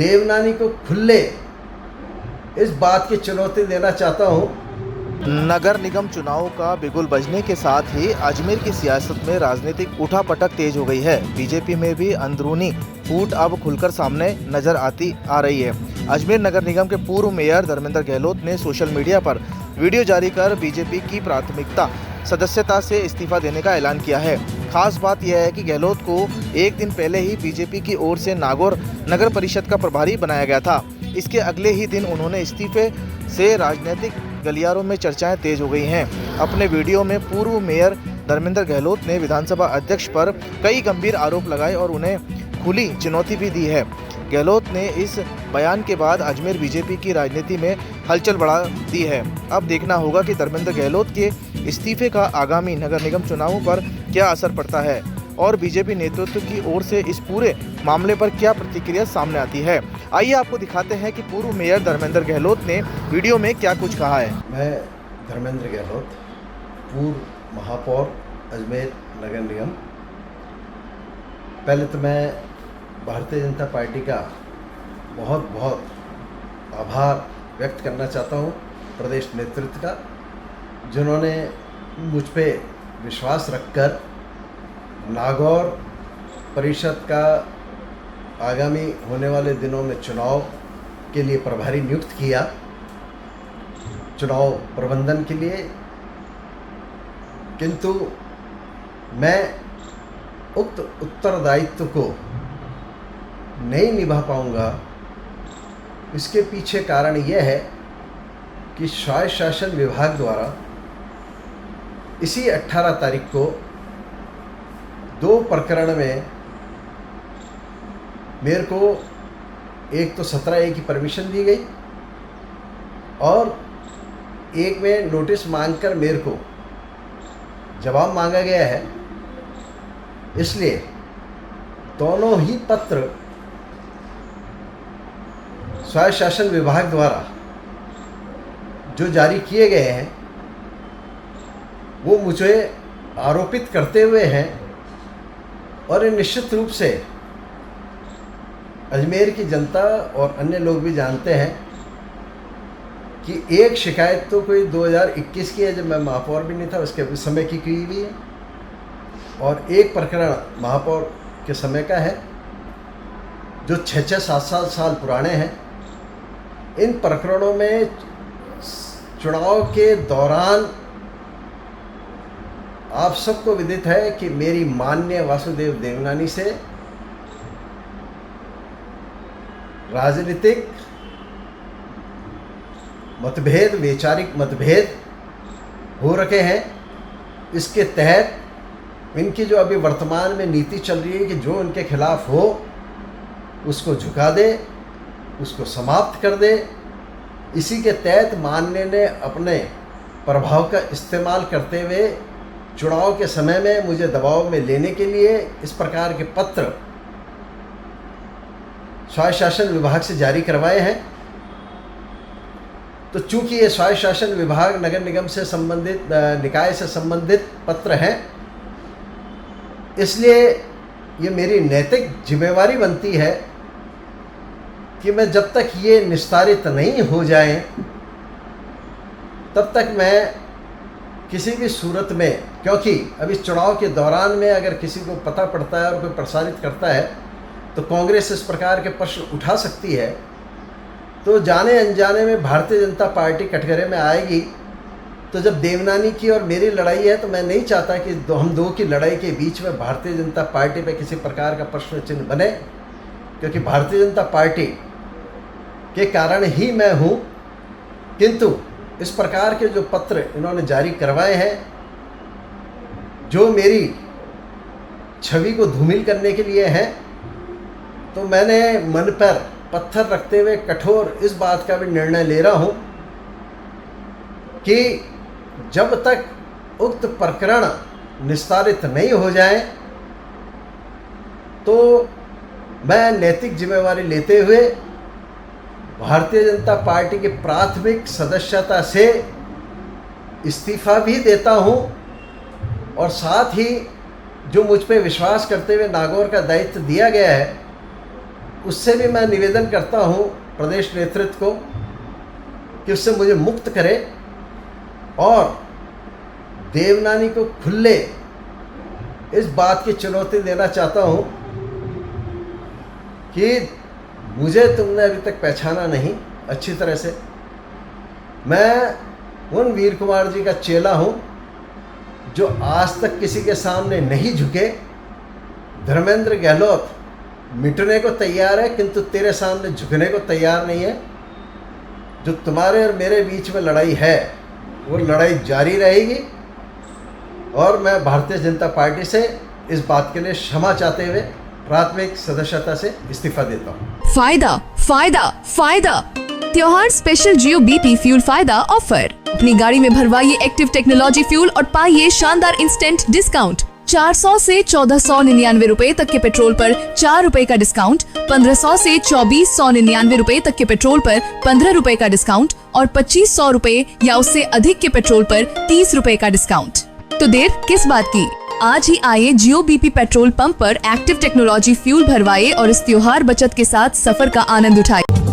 देवनानी को खुले इस बात की चुनौती देना चाहता हूँ। नगर निगम चुनाव का बिगुल बजने के साथ ही अजमेर की सियासत में राजनीतिक उठापटक तेज हो गई है। बीजेपी में भी अंदरूनी फूट अब खुलकर सामने नजर आ रही है। अजमेर नगर निगम के पूर्व मेयर धर्मेंद्र गहलोत ने सोशल मीडिया पर वीडियो जारी कर बीजेपी की प्राथमिकता सदस्यता से इस्तीफा देने का ऐलान किया है। खास बात यह है कि गहलोत को एक दिन पहले ही बीजेपी की ओर से नागौर नगर परिषद का प्रभारी बनाया गया था। इसके अगले ही दिन उन्होंने इस्तीफे से राजनीतिक गलियारों में चर्चाएं तेज हो गई हैं। अपने वीडियो में पूर्व मेयर धर्मेंद्र गहलोत ने विधानसभा अध्यक्ष पर कई गंभीर आरोप लगाए और उन्हें खुली चुनौती भी दी है। गहलोत ने इस बयान के बाद अजमेर बीजेपी की राजनीति में हलचल बढ़ा दी है। अब देखना होगा कि धर्मेंद्र गहलोत के इस्तीफे का आगामी नगर निगम चुनावों पर क्या असर पड़ता है और बीजेपी नेतृत्व की ओर से इस पूरे मामले पर क्या प्रतिक्रिया सामने आती है। आइए आपको दिखाते हैं कि पूर्व मेयर धर्मेंद्र गहलोत ने वीडियो में क्या कुछ कहा है। मैं धर्मेंद्र गहलोत, पूर्व महापौर अजमेर नगर निगम। पहले तो मैं भारतीय जनता पार्टी का बहुत बहुत आभार व्यक्त करना चाहता हूँ प्रदेश नेतृत्व का, जिन्होंने मुझ पे विश्वास रखकर नागौर परिषद का आगामी होने वाले दिनों में चुनाव के लिए प्रभारी नियुक्त किया, चुनाव प्रबंधन के लिए। किंतु मैं उक्त उत्तरदायित्व को नहीं निभा पाऊंगा। इसके पीछे कारण यह है कि स्वायत्त शासन विभाग द्वारा इसी 18 तारीख को 2 प्रकरण में मेरे को एक तो 17A की परमिशन दी गई और एक में नोटिस मांगकर मेरे को जवाब मांगा गया है। इसलिए दोनों ही पत्र स्वायत्त शासन विभाग द्वारा जो जारी किए गए हैं वो मुझे आरोपित करते हुए हैं और ये निश्चित रूप से अजमेर की जनता और अन्य लोग भी जानते हैं कि एक शिकायत तो कोई 2021 की है, जब मैं महापौर भी नहीं था उसके समय की हुई है, और एक प्रकरण महापौर के समय का है जो 6-7 साल पुराने हैं। इन प्रकरणों में चुनाव के दौरान आप सबको विदित है कि मेरी माननीय वासुदेव देवनानी से राजनीतिक मतभेद, वैचारिक मतभेद हो रखे हैं। इसके तहत इनकी जो अभी वर्तमान में नीति चल रही है कि जो उनके खिलाफ हो उसको झुका दे, उसको समाप्त कर दे। इसी के तहत माननीय ने अपने प्रभाव का इस्तेमाल करते हुए चुनाव के समय में मुझे दबाव में लेने के लिए इस प्रकार के पत्र स्वायत्त शासन विभाग से जारी करवाए हैं। तो चूंकि ये स्वायत्त शासन विभाग नगर निगम से संबंधित, निकाय से संबंधित पत्र हैं, इसलिए ये मेरी नैतिक जिम्मेवारी बनती है कि मैं जब तक ये निस्तारित नहीं हो जाए तब तक मैं किसी भी सूरत में, क्योंकि अभी चुनाव के दौरान में अगर किसी को पता पड़ता है और कोई प्रसारित करता है तो कांग्रेस इस प्रकार के प्रश्न उठा सकती है, तो जाने अनजाने में भारतीय जनता पार्टी कटघरे में आएगी। तो जब देवनानी की और मेरी लड़ाई है तो मैं नहीं चाहता कि हम दो की लड़ाई के बीच में भारतीय जनता पार्टी पे किसी प्रकार का प्रश्न चिन्ह बने, क्योंकि भारतीय जनता पार्टी के कारण ही मैं हूँ। किंतु इस प्रकार के जो पत्र इन्होंने जारी करवाए हैं जो मेरी छवि को धूमिल करने के लिए हैं, तो मैंने मन पर पत्थर रखते हुए कठोर इस बात का भी निर्णय ले रहा हूँ कि जब तक उक्त प्रकरण निस्तारित नहीं हो जाए तो मैं नैतिक जिम्मेवारी लेते हुए भारतीय जनता पार्टी की प्राथमिक सदस्यता से इस्तीफा भी देता हूं और साथ ही जो मुझ पे विश्वास करते हुए नागौर का दायित्व दिया गया है उससे भी मैं निवेदन करता हूँ प्रदेश नेतृत्व को कि उससे मुझे मुक्त करे और देवनानी को खुले इस बात की चुनौती देना चाहता हूँ कि मुझे तुमने अभी तक पहचाना नहीं अच्छी तरह से। मैं उन वीर कुमार जी का चेला हूँ जो आज तक किसी के सामने नहीं झुके। धर्मेंद्र गहलोत मिटने को तैयार है किंतु तेरे सामने झुकने को तैयार नहीं है। जो तुम्हारे और मेरे बीच में लड़ाई है वो लड़ाई जारी रहेगी और मैं भारतीय जनता पार्टी से इस बात के लिए क्षमा चाहते हुए प्राथमिक सदस्यता से इस्तीफा देता हूँ। फायदा फायदा फायदा त्योहार स्पेशल जियो BP फ्यूल फायदा ऑफर। अपनी गाड़ी में भरवाइए एक्टिव टेक्नोलॉजी फ्यूल और पाइए शानदार इंस्टेंट डिस्काउंट। 400 से 1499 रुपए तक के पेट्रोल पर 4 रुपए का डिस्काउंट, 1500 से 2499 रुपए तक के पेट्रोल पर 15 रुपए का डिस्काउंट और 2500 रुपए या उससे अधिक के पेट्रोल पर 30 रुपए का डिस्काउंट। तो देर किस बात की, आज ही आइए जियो BP पेट्रोल पंप पर एक्टिव टेक्नोलॉजी फ्यूल भरवाइए और इस त्योहार बचत के साथ सफर का आनंद उठाइए।